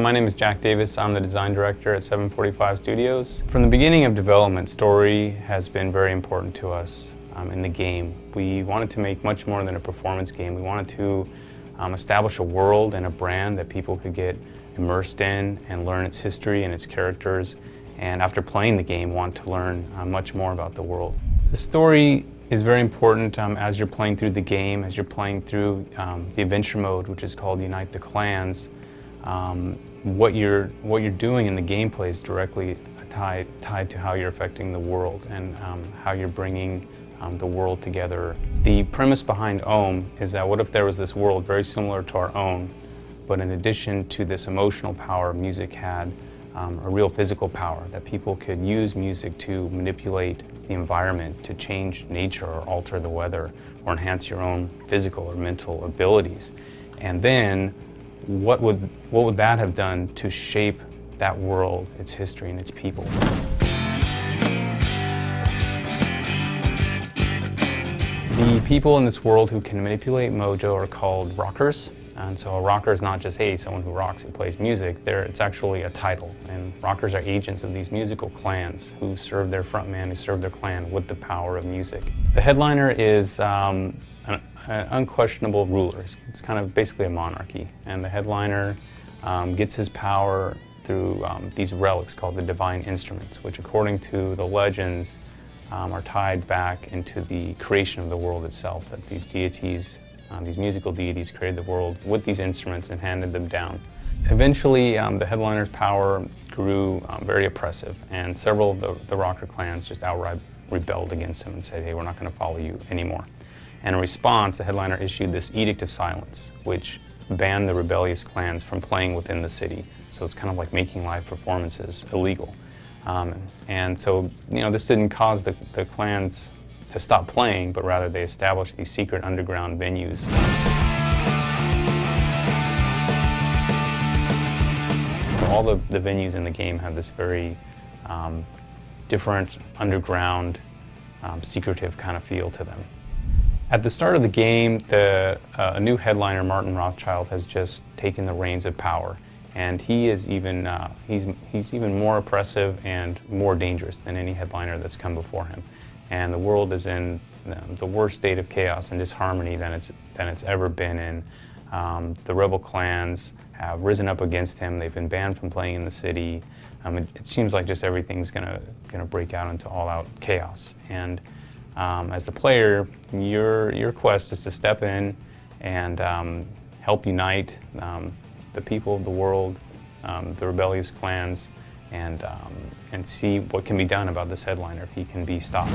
My name is Jack Davis. I'm the design director at 745 Studios. From the beginning of development, story has been very important to us in the game. We wanted to make much more than a performance game. We wanted to establish a world and a brand that people could get immersed in and learn its history and its characters, and after playing the game, want to learn much more about the world. The story is very important as you're playing through the game, as you're playing through the adventure mode, which is called Unite the Clans. What you're doing in the gameplay is directly tied to how you're affecting the world and how you're bringing the world together. The premise behind Ohm is that what if there was this world very similar to our own, but in addition to this emotional power, music had a real physical power, that people could use music to manipulate the environment, to change nature or alter the weather or enhance your own physical or mental abilities. And then what would that have done to shape that world, its history, and its people? The people in this world who can manipulate mojo are called rockers. And so a rocker is not just, hey, someone who rocks, who plays music. It's actually a title. And rockers are agents of these musical clans who serve their frontman, who serve their clan with the power of music. The headliner is an unquestionable ruler. It's kind of basically a monarchy. And the headliner gets his power through these relics called the divine instruments, which according to the legends are tied back into the creation of the world itself, that these deities, these musical deities created the world with these instruments and handed them down. Eventually, the headliner's power grew very oppressive, and several of the rocker clans just outright rebelled against him and said, hey, we're not going to follow you anymore. And in response, the headliner issued this Edict of Silence, which banned the rebellious clans from playing within the city. So it's kind of like making live performances illegal. And so, this didn't cause the clans to stop playing, but rather they established these secret underground venues. All the venues in the game have this very different, underground, secretive kind of feel to them. At the start of the game, a new headliner, Martin Rothschild, has just taken the reins of power. And he is even, he's even more oppressive and more dangerous than any headliner that's come before him. And the world is in the worst state of chaos and disharmony than it's ever been in. The rebel clans have risen up against him. They've been banned from playing in the city. It seems like just everything's gonna break out into all-out chaos. And as the player, your quest is to step in and help unite the people of the world, the rebellious clans, and see what can be done about this headliner if he can be stopped.